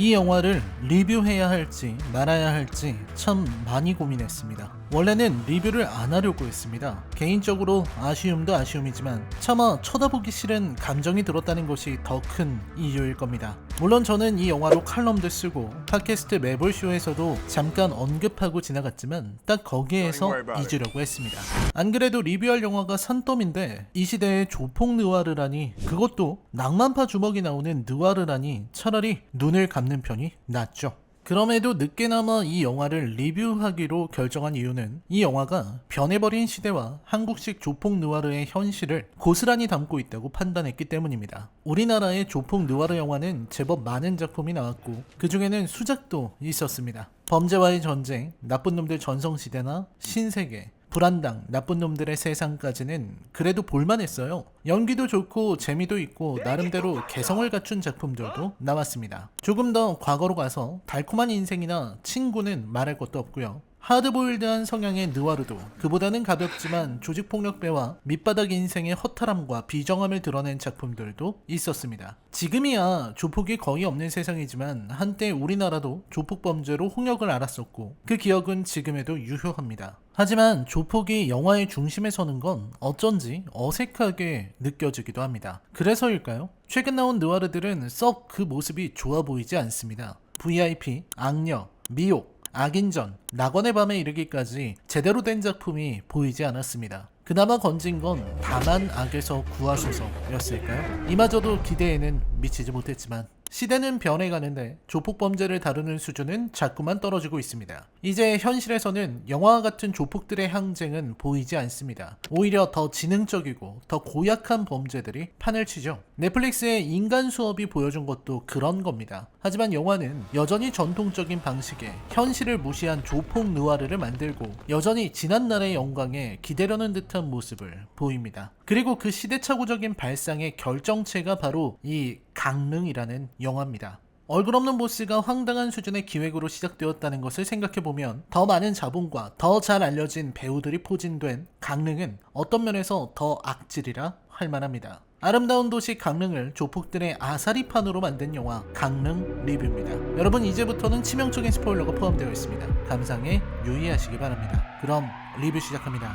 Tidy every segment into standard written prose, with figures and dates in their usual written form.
이 영화를 리뷰해야 할지 말아야 할지 참 많이 고민했습니다. 원래는 리뷰를 안 하려고 했습니다. 개인적으로 아쉬움도 아쉬움이지만 차마 쳐다보기 싫은 감정이 들었다는 것이 더 큰 이유일 겁니다. 물론 저는 이 영화로 칼럼도 쓰고 팟캐스트 매볼쇼에서도 잠깐 언급하고 지나갔지만 딱 거기에서 잊으려고 했습니다. 안 그래도 리뷰할 영화가 산더미인데 이 시대에 조폭 느와르라니, 그것도 낭만파 주먹이 나오는 느와르라니 차라리 눈을 감는 편이 낫죠. 그럼에도 늦게나마 이 영화를 리뷰하기로 결정한 이유는 이 영화가 변해버린 시대와 한국식 조폭 느와르의 현실을 고스란히 담고 있다고 판단했기 때문입니다. 우리나라의 조폭 느와르 영화는 제법 많은 작품이 나왔고 그 중에는 수작도 있었습니다. 범죄와의 전쟁, 나쁜 놈들 전성시대나 신세계, 불안당, 나쁜 놈들의 세상까지는 그래도 볼만했어요. 연기도 좋고 재미도 있고 나름대로 개성을 갖춘 작품들도 나왔습니다. 조금 더 과거로 가서 달콤한 인생이나 친구는 말할 것도 없고요. 하드보일드한 성향의 느와르도 그보다는 가볍지만 조직폭력배와 밑바닥 인생의 허탈함과 비정함을 드러낸 작품들도 있었습니다. 지금이야 조폭이 거의 없는 세상이지만 한때 우리나라도 조폭범죄로 홍역을 알았었고 그 기억은 지금에도 유효합니다. 하지만 조폭이 영화의 중심에 서는 건 어쩐지 어색하게 느껴지기도 합니다. 그래서일까요? 최근 나온 느와르들은 썩 그 모습이 좋아 보이지 않습니다. VIP, 악녀, 미혹, 악인전, 낙원의 밤에 이르기까지 제대로 된 작품이 보이지 않았습니다. 그나마 건진 건 다만 악에서 구하소서였을까요? 이마저도 기대에는 미치지 못했지만 시대는 변해가는데 조폭 범죄를 다루는 수준은 자꾸만 떨어지고 있습니다. 이제 현실에서는 영화와 같은 조폭들의 항쟁은 보이지 않습니다. 오히려 더 지능적이고 더 고약한 범죄들이 판을 치죠. 넷플릭스의 인간 수업이 보여준 것도 그런 겁니다. 하지만 영화는 여전히 전통적인 방식의 현실을 무시한 조폭 느와르를 만들고 여전히 지난날의 영광에 기대려는 듯한 모습을 보입니다. 그리고 그 시대착오적인 발상의 결정체가 바로 이 강릉이라는 영화입니다. 얼굴 없는 보스가 황당한 수준의 기획으로 시작되었다는 것을 생각해보면 더 많은 자본과 더 잘 알려진 배우들이 포진된 강릉은 어떤 면에서 더 악질이라 할 만합니다. 아름다운 도시 강릉을 조폭들의 아사리판으로 만든 영화 강릉 리뷰입니다. 여러분, 이제부터는 치명적인 스포일러가 포함되어 있습니다. 감상에 유의하시기 바랍니다. 그럼 리뷰 시작합니다.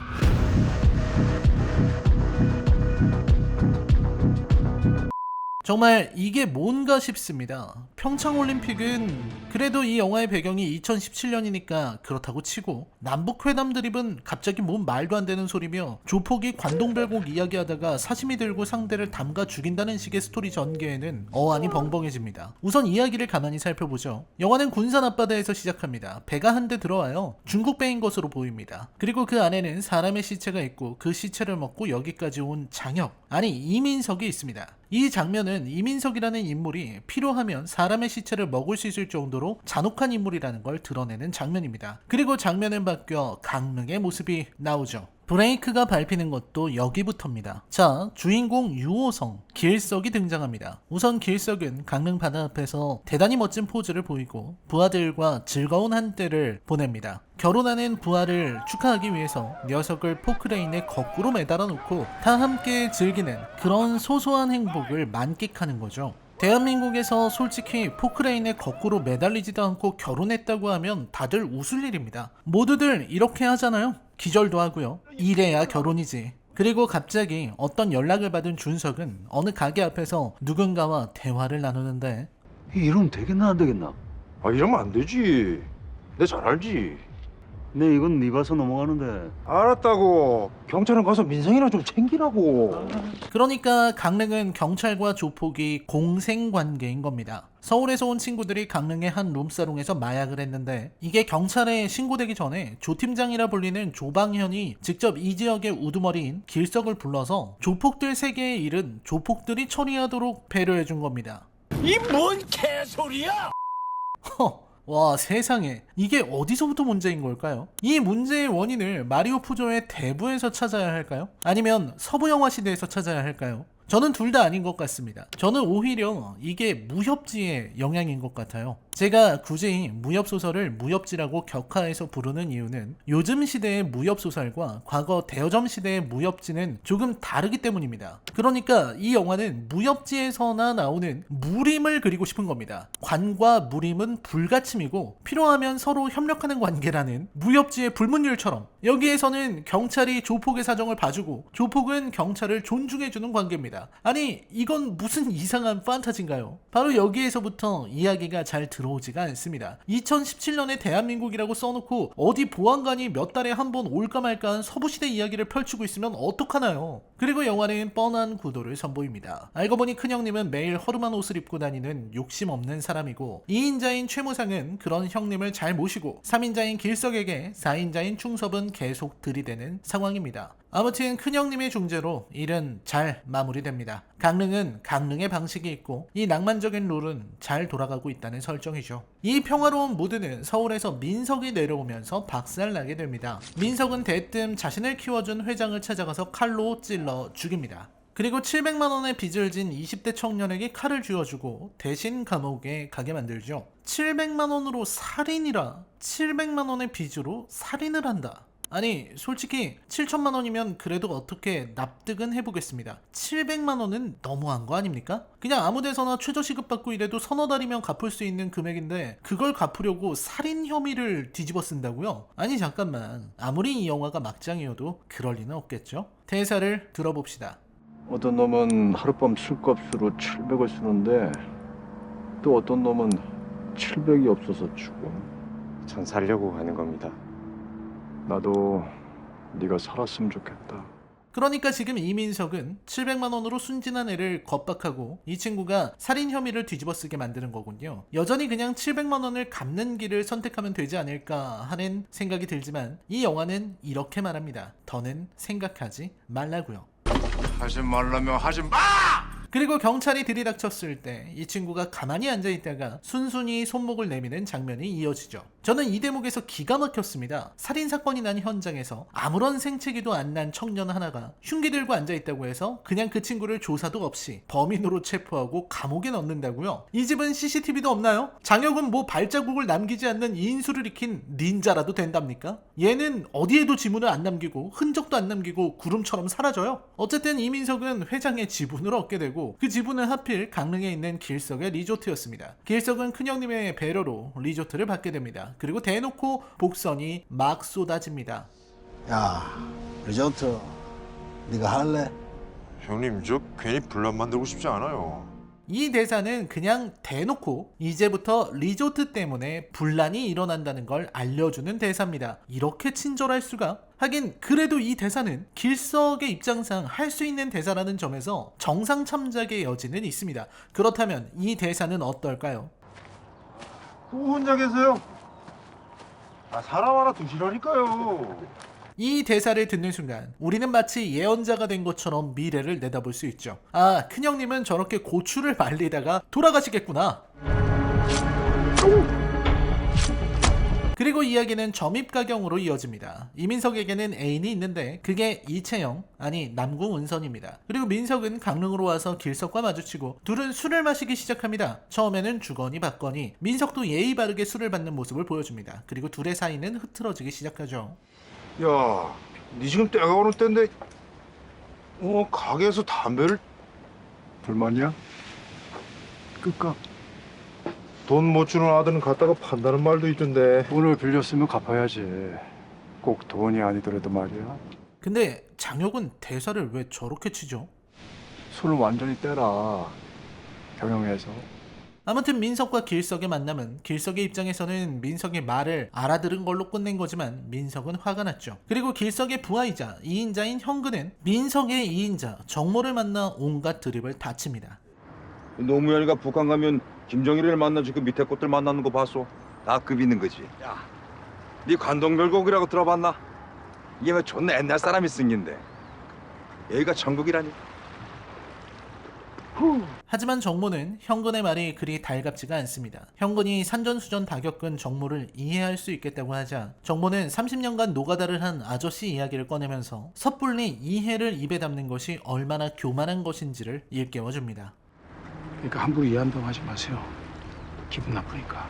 정말 이게 뭔가 싶습니다. 평창올림픽은 그래도 이 영화의 배경이 2017년이니까 그렇다고 치고 남북회담 드립은 갑자기 뭔 말도 안 되는 소리며 조폭이 관동별곡 이야기하다가 사시미 들고 상대를 담가 죽인다는 식의 스토리 전개에는 어안이 벙벙해집니다. 우선 이야기를 가만히 살펴보죠. 영화는 군산 앞바다에서 시작합니다. 배가 한 대 들어와요. 중국 배인 것으로 보입니다. 그리고 그 안에는 사람의 시체가 있고 그 시체를 먹고 여기까지 온 장혁, 아니 이민석이 있습니다. 이 장면은 이민석이라는 인물이 필요하면 사람의 시체를 먹을 수 있을 정도로 잔혹한 인물이라는 걸 드러내는 장면입니다. 그리고 장면은 바뀌어 강릉의 모습이 나오죠. 브레이크가 밟히는 것도 여기부터입니다. 자, 주인공 유호성, 길석이 등장합니다. 우선 길석은 강릉 바다 앞에서 대단히 멋진 포즈를 보이고 부하들과 즐거운 한때를 보냅니다. 결혼하는 부하를 축하하기 위해서 녀석을 포크레인에 거꾸로 매달아 놓고 다 함께 즐기는 그런 소소한 행복을 만끽하는 거죠. 대한민국에서 솔직히 포크레인에 거꾸로 매달리지도 않고 결혼했다고 하면 다들 웃을 일입니다. 모두들 이렇게 하잖아요. 기절도 하고요. 이래야 결혼이지. 그리고 갑자기 어떤 연락을 받은 준석은 어느 가게 앞에서 누군가와 대화를 나누는데, 이러면 되겠나 안 되겠나? 이러면 안 되지. 내 잘 알지. 내 이건 네 봐서 넘어가는데. 알았다고. 경찰은 가서 민생이나 좀 챙기라고. 그러니까 강릉은 경찰과 조폭이 공생관계인 겁니다. 서울에서 온 친구들이 강릉의 한 룸사롱에서 마약을 했는데 이게 경찰에 신고되기 전에 조팀장이라 불리는 조방현이 직접 이 지역의 우두머리인 길석을 불러서 조폭들 세계의 일은 조폭들이 처리하도록 배려해준 겁니다. 이 뭔 개소리야! 와, 세상에, 이게 어디서부터 문제인 걸까요? 이 문제의 원인을 마리오 푸조의 대부에서 찾아야 할까요? 아니면 서부 영화 시대에서 찾아야 할까요? 저는 둘 다 아닌 것 같습니다. 저는 오히려 이게 무협지의 영향인 것 같아요. 제가 굳이 무협소설을 무협지라고 격하해서 부르는 이유는 요즘 시대의 무협소설과 과거 대여점 시대의 무협지는 조금 다르기 때문입니다. 그러니까 이 영화는 무협지에서나 나오는 무림을 그리고 싶은 겁니다. 관과 무림은 불가침이고 필요하면 서로 협력하는 관계라는 무협지의 불문율처럼 여기에서는 경찰이 조폭의 사정을 봐주고 조폭은 경찰을 존중해주는 관계입니다. 아니 이건 무슨 이상한 판타지인가요? 바로 여기에서부터 이야기가 잘 들어오지가 않습니다. 2017년에 대한민국이라고 써놓고 어디 보안관이 몇 달에 한 번 올까 말까한 서부시대 이야기를 펼치고 있으면 어떡하나요? 그리고 영화는 뻔한 구도를 선보입니다. 알고 보니 큰형님은 매일 허름한 옷을 입고 다니는 욕심 없는 사람이고 2인자인 최무상은 그런 형님을 잘 모시고 3인자인 길석에게 4인자인 충섭은 계속 들이대는 상황입니다. 아무튼 큰형님의 중재로 일은 잘 마무리됩니다. 강릉은 강릉의 방식이 있고 이 낭만적인 룰은 잘 돌아가고 있다는 설정이죠. 이 평화로운 무드는 서울에서 민석이 내려오면서 박살나게 됩니다. 민석은 대뜸 자신을 키워준 회장을 찾아가서 칼로 찔러 죽입니다. 그리고 700만원의 빚을 진 20대 청년에게 칼을 쥐어주고 대신 감옥에 가게 만들죠. 700만원으로 살인이라 700만원의 빚으로 살인을 한다. 아니 솔직히 7천만원이면 그래도 어떻게 납득은 해보겠습니다. 700만원은 너무한 거 아닙니까? 그냥 아무데서나 최저시급 받고 이래도 서너 달이면 갚을 수 있는 금액인데 그걸 갚으려고 살인 혐의를 뒤집어 쓴다고요? 아니 잠깐만, 아무리 이 영화가 막장이어도 그럴 리는 없겠죠? 대사를 들어봅시다. 어떤 놈은 하룻밤 술값으로 700을 쓰는데 또 어떤 놈은 700이 없어서 죽어. 전 살려고 하는 겁니다. 나도 네가 살았으면 좋겠다. 그러니까 지금 이민석은 700만원으로 순진한 애를 겁박하고 이 친구가 살인 혐의를 뒤집어 쓰게 만드는 거군요. 여전히 그냥 700만원을 갚는 길을 선택하면 되지 않을까 하는 생각이 들지만 이 영화는 이렇게 말합니다. 더는 생각하지 말라고요. 하지 말라면 하지 마! 그리고 경찰이 들이닥쳤을 때 이 친구가 가만히 앉아있다가 순순히 손목을 내미는 장면이 이어지죠. 저는 이 대목에서 기가 막혔습니다. 살인사건이 난 현장에서 아무런 생채기도 안 난 청년 하나가 흉기 들고 앉아있다고 해서 그냥 그 친구를 조사도 없이 범인으로 체포하고 감옥에 넣는다고요? 이 집은 CCTV도 없나요? 장혁은 뭐 발자국을 남기지 않는 이인수를 익힌 닌자라도 된답니까? 얘는 어디에도 지문을 안 남기고 흔적도 안 남기고 구름처럼 사라져요? 어쨌든 이민석은 회장의 지분을 얻게 되고 그 지분은 하필 강릉에 있는 길석의 리조트였습니다. 길석은 큰형님의 배려로 리조트를 받게 됩니다. 그리고 대놓고 복선이 막 쏟아집니다. 야, 리조트 네가 할래? 형님 저 괜히 분란 만들고 싶지 않아요. 이 대사는 그냥 대놓고 이제부터 리조트 때문에 분란이 일어난다는 걸 알려주는 대사입니다. 이렇게 친절할 수가? 하긴 그래도 이 대사는 길석의 입장상 할 수 있는 대사라는 점에서 정상 참작의 여지는 있습니다. 그렇다면 이 대사는 어떨까요? 또 혼자 계세요? 사람 하나 두시라니까요. 이 대사를 듣는 순간 우리는 마치 예언자가 된 것처럼 미래를 내다볼 수 있죠. 아, 큰형님은 저렇게 고추를 말리다가 돌아가시겠구나. 그리고 이야기는 점입가경으로 이어집니다. 이민석에게는 애인이 있는데 그게 이채영, 아니 남궁은선입니다. 그리고 민석은 강릉으로 와서 길석과 마주치고 둘은 술을 마시기 시작합니다. 처음에는 주거니 받거니 민석도 예의 바르게 술을 받는 모습을 보여줍니다. 그리고 둘의 사이는 흐트러지기 시작하죠. 야, 네 지금 때가 어느 때인데 가게에서 담배를 불만이야? 끌까? 돈 못 주는 아들은 갖다가 판다는 말도 있던데. 돈을 빌렸으면 갚아야지. 꼭 돈이 아니더라도 말이야. 근데 장혁은 대사를 왜 저렇게 치죠? 손을 완전히 떼라. 경영해서. 아무튼 민석과 길석의 만남은 길석의 입장에서는 민석의 말을 알아들은 걸로 끝낸 거지만 민석은 화가 났죠. 그리고 길석의 부하이자 2인자인 형근은 민석의 2인자 정모를 만나 온갖 드립을 다 칩니다. 노무현이가 북한 가면 김정일을 만나지 그 밑에 것들 만나는 거 봤어? 다 급 있는 거지. 야, 네 관동별곡이라고 들어봤나? 이게 뭐 존나 옛날 사람이 쓴 긴데 여기가 천국이라니. 하지만 정모는 형근의 말이 그리 달갑지가 않습니다. 형근이 산전수전 다 겪은 정모를 이해할 수 있겠다고 하자 정모는 30년간 노가다를 한 아저씨 이야기를 꺼내면서 섣불리 이해를 입에 담는 것이 얼마나 교만한 것인지를 일깨워줍니다. 그러니까 함부로 이해한다고 하지 마세요. 기분 나쁘니까.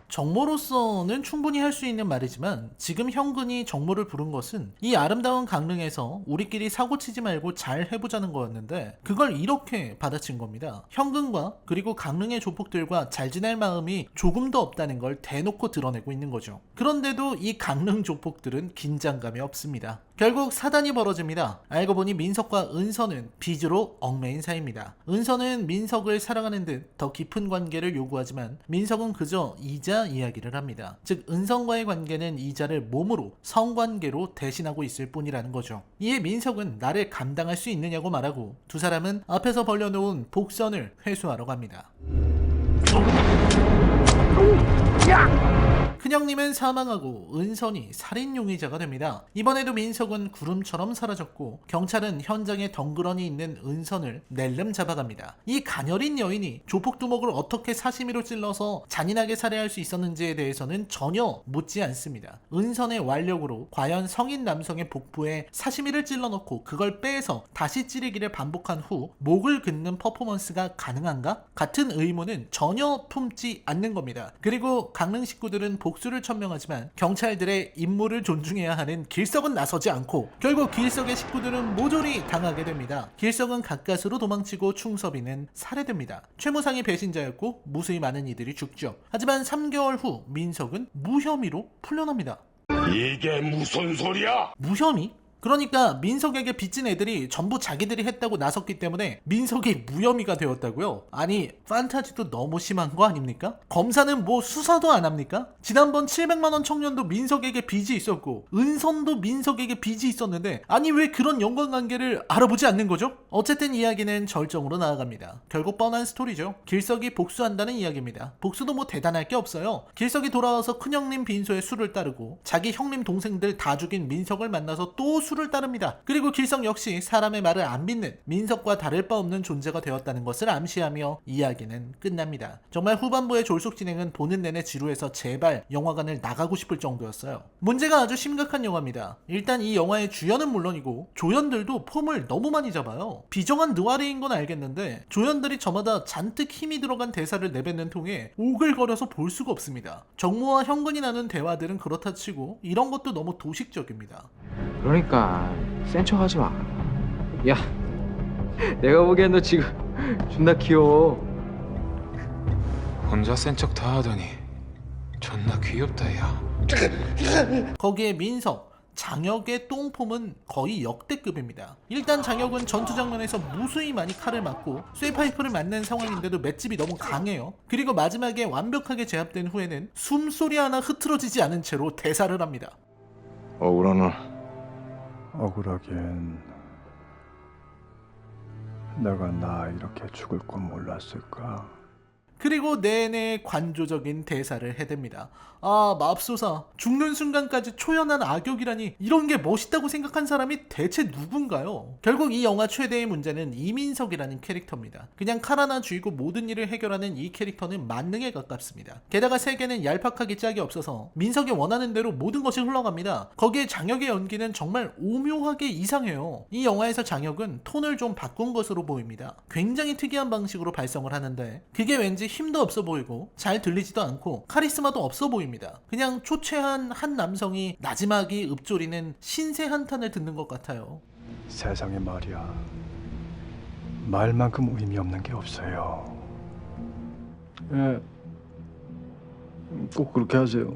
정모로서는 충분히 할 수 있는 말이지만 지금 형근이 정모를 부른 것은 이 아름다운 강릉에서 우리끼리 사고치지 말고 잘 해보자는 거였는데 그걸 이렇게 받아친 겁니다. 형근과 그리고 강릉의 조폭들과 잘 지낼 마음이 조금도 없다는 걸 대놓고 드러내고 있는 거죠. 그런데도 이 강릉 조폭들은 긴장감이 없습니다. 결국 사단이 벌어집니다. 알고 보니 민석과 은서는 빚으로 얽매인 사이입니다. 은서는 민석을 사랑하는 듯 더 깊은 관계를 요구하지만 민석은 그저 이자 이야기를 합니다. 즉 은성과의 관계는 이자를 몸으로 성관계로 대신하고 있을 뿐이라는 거죠. 이에 민석은 나를 감당할 수 있느냐고 말하고 두 사람은 앞에서 벌려놓은 복선을 회수하러 갑니다. 큰형님은 사망하고 은선이 살인 용의자가 됩니다. 이번에도 민석은 구름처럼 사라졌고 경찰은 현장에 덩그러니 있는 은선을 낼름 잡아갑니다. 이 가녀린 여인이 조폭 두목을 어떻게 사시미로 찔러서 잔인하게 살해할 수 있었는지에 대해서는 전혀 묻지 않습니다. 은선의 완력으로 과연 성인 남성의 복부에 사시미를 찔러넣고 그걸 빼서 다시 찌르기를 반복한 후 목을 긋는 퍼포먼스가 가능한가? 같은 의문은 전혀 품지 않는 겁니다. 그리고 강릉 식구들은 복수를 천명하지만 경찰들의 임무를 존중해야 하는 길석은 나서지 않고 결국 길석의 식구들은 모조리 당하게 됩니다. 길석은 가까스로 도망치고 충섭이는 살해됩니다. 최무상이 배신자였고 무수히 많은 이들이 죽죠. 하지만 3개월 후 민석은 무혐의로 풀려납니다. 이게 무슨 소리야? 무혐의? 그러니까 민석에게 빚진 애들이 전부 자기들이 했다고 나섰기 때문에 민석이 무혐의가 되었다고요? 아니 판타지도 너무 심한 거 아닙니까? 검사는 뭐 수사도 안 합니까? 지난번 700만원 청년도 민석에게 빚이 있었고 은선도 민석에게 빚이 있었는데 아니 왜 그런 연관관계를 알아보지 않는 거죠? 어쨌든 이야기는 절정으로 나아갑니다. 결국 뻔한 스토리죠. 길석이 복수한다는 이야기입니다. 복수도 뭐 대단할 게 없어요. 길석이 돌아와서 큰형님 빈소에 술을 따르고 자기 형님 동생들 다 죽인 민석을 만나서 또 술을 따릅니다. 그리고 길석 역시 사람의 말을 안 믿는 민석과 다를 바 없는 존재가 되었다는 것을 암시하며 이야기는 끝납니다. 정말 후반부의 졸속 진행은 보는 내내 지루해서 제발 영화관을 나가고 싶을 정도였어요. 문제가 아주 심각한 영화입니다. 일단 이 영화의 주연은 물론이고 조연들도 폼을 너무 많이 잡아요. 비정한 느와르인 건 알겠는데 조연들이 저마다 잔뜩 힘이 들어간 대사를 내뱉는 통에 오글거려서 볼 수가 없습니다. 정모와 형근이 나눈 대화들은 그렇다 치고 이런 것도 너무 도식적입니다. 그러니까 센 척하지 마. 야, 내가 보기엔 너 지금 존나 귀여워. 혼자 센 척 다 하더니 존나 귀엽다 야. 거기에 민석, 장혁의 똥폼은 거의 역대급입니다. 일단 장혁은 전투 장면에서 무수히 많이 칼을 맞고 쇠파이프를 맞는 상황인데도 맷집이 너무 강해요. 그리고 마지막에 완벽하게 제압된 후에는 숨소리 하나 흐트러지지 않은 채로 대사를 합니다. 억울하나? 억울하긴 내가 나 이렇게 죽을 건 몰랐을까. 그리고 내내 관조적인 대사를 해댑니다. 아 맙소사, 죽는 순간까지 초연한 악역이라니 이런 게 멋있다고 생각한 사람이 대체 누군가요? 결국 이 영화 최대의 문제는 이민석이라는 캐릭터입니다. 그냥 칼 하나 쥐고 모든 일을 해결하는 이 캐릭터는 만능에 가깝습니다. 게다가 세계는 얄팍하게 짝이 없어서 민석이 원하는 대로 모든 것이 흘러갑니다. 거기에 장혁의 연기는 정말 오묘하게 이상해요. 이 영화에서 장혁은 톤을 좀 바꾼 것으로 보입니다. 굉장히 특이한 방식으로 발성을 하는데 그게 왠지 힘도 없어 보이고 잘 들리지도 않고 카리스마도 없어 보입니다. 그냥 초췌한 한 남성이 나지막이 읊조리는 신세 한탄을 듣는 것 같아요. 세상에 말이야, 말만큼 의미 없는 게 없어요. 예, 꼭 그렇게 하세요.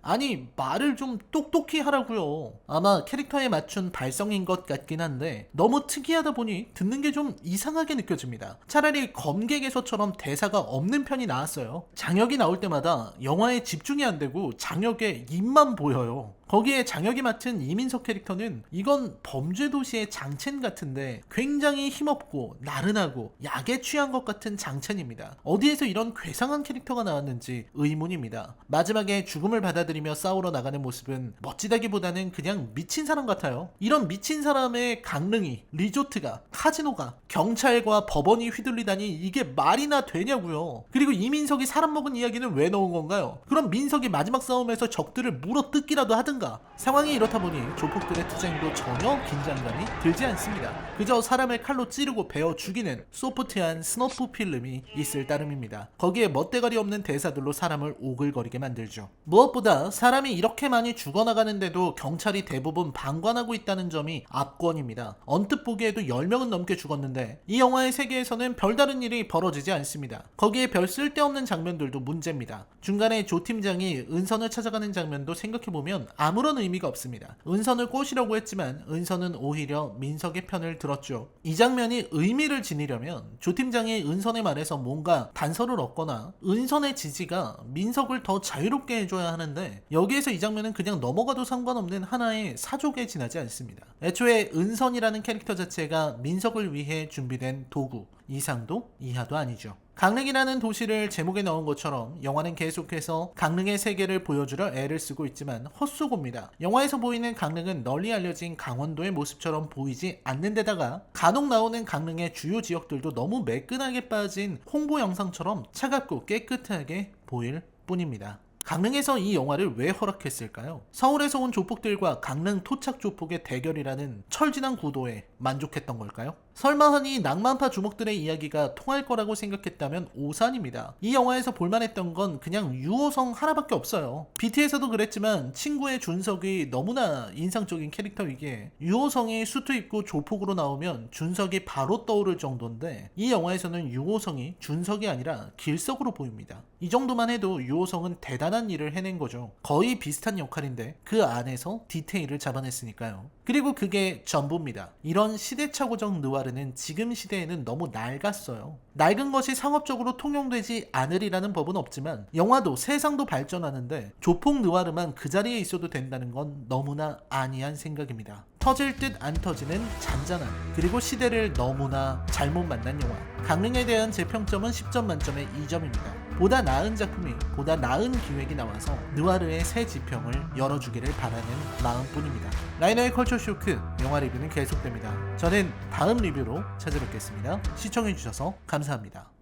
아니 말을 좀 똑똑히 하라고요. 아마 캐릭터에 맞춘 발성인 것 같긴 한데 너무 특이하다 보니 듣는 게 좀 이상하게 느껴집니다. 차라리 검객에서처럼 대사가 없는 편이 나았어요. 장혁이 나올 때마다 영화에 집중이 안 되고 장혁의 입만 보여요. 거기에 장혁이 맡은 이민석 캐릭터는 이건 범죄도시의 장첸 같은데 굉장히 힘없고 나른하고 약에 취한 것 같은 장첸입니다. 어디에서 이런 괴상한 캐릭터가 나왔는지 의문입니다. 마지막에 죽음을 받아들이며 싸우러 나가는 모습은 멋지다기보다는 그냥 미친 사람 같아요. 이런 미친 사람의 강릉이, 리조트가, 카지노가, 경찰과 법원이 휘둘리다니 이게 말이나 되냐고요. 그리고 이민석이 사람 먹은 이야기는 왜 넣은 건가요? 그럼 민석이 마지막 싸움에서 적들을 물어뜯기라도 하든가 하든가. 상황이 이렇다 보니 조폭들의 투쟁도 전혀 긴장감이 들지 않습니다. 그저 사람을 칼로 찌르고 베어 죽이는 소프트한 스너프 필름이 있을 따름입니다. 거기에 멋대가리 없는 대사들로 사람을 오글거리게 만들죠. 무엇보다 사람이 이렇게 많이 죽어나가는데도 경찰이 대부분 방관하고 있다는 점이 압권입니다. 언뜻 보기에도 10명은 넘게 죽었는데 이 영화의 세계에서는 별다른 일이 벌어지지 않습니다. 거기에 별 쓸데없는 장면들도 문제입니다. 중간에 조 팀장이 은선을 찾아가는 장면도 생각해보면 아무런 의미가 없습니다. 은선을 꼬시려고 했지만 은선은 오히려 민석의 편을 들었죠. 이 장면이 의미를 지니려면 조 팀장이 은선의 말에서 뭔가 단서를 얻거나 은선의 지지가 민석을 더 자유롭게 해줘야 하는데 여기에서 이 장면은 그냥 넘어가도 상관없는 하나의 사족에 지나지 않습니다. 애초에 은선이라는 캐릭터 자체가 민석을 위해 준비된 도구, 이상도 이하도 아니죠. 강릉이라는 도시를 제목에 넣은 것처럼 영화는 계속해서 강릉의 세계를 보여주려 애를 쓰고 있지만 헛수고입니다. 영화에서 보이는 강릉은 널리 알려진 강원도의 모습처럼 보이지 않는 데다가 간혹 나오는 강릉의 주요 지역들도 너무 매끈하게 빠진 홍보 영상처럼 차갑고 깨끗하게 보일 뿐입니다. 강릉에서 이 영화를 왜 허락했을까요? 서울에서 온 조폭들과 강릉 토착 조폭의 대결이라는 철진한 구도에 만족했던 걸까요? 설마하니 낭만파 주먹들의 이야기가 통할 거라고 생각했다면 오산입니다. 이 영화에서 볼만했던 건 그냥 유호성 하나밖에 없어요. BT에서도 그랬지만 친구의 준석이 너무나 인상적인 캐릭터이기에 유호성이 수트 입고 조폭으로 나오면 준석이 바로 떠오를 정도인데 이 영화에서는 유호성이 준석이 아니라 길석으로 보입니다. 이 정도만 해도 유호성은 대단한 일을 해낸 거죠. 거의 비슷한 역할인데 그 안에서 디테일을 잡아냈으니까요. 그리고 그게 전부입니다. 이런 시대착오적 느와르는 지금 시대에는 너무 낡았어요. 낡은 것이 상업적으로 통용되지 않으리라는 법은 없지만 영화도 세상도 발전하는데 조폭 느와르만 그 자리에 있어도 된다는 건 너무나 아니한 생각입니다. 터질 듯 안 터지는 잔잔한 그리고 시대를 너무나 잘못 만난 영화. 강릉에 대한 제 평점은 10점 만점에 2점입니다. 보다 나은 작품이 보다 나은 기획이 나와서 느와르의 새 지평을 열어주기를 바라는 마음뿐입니다. 라이너의 컬처쇼크 영화 리뷰는 계속됩니다. 저는 다음 리뷰로 찾아뵙겠습니다. 시청해주셔서 감사합니다.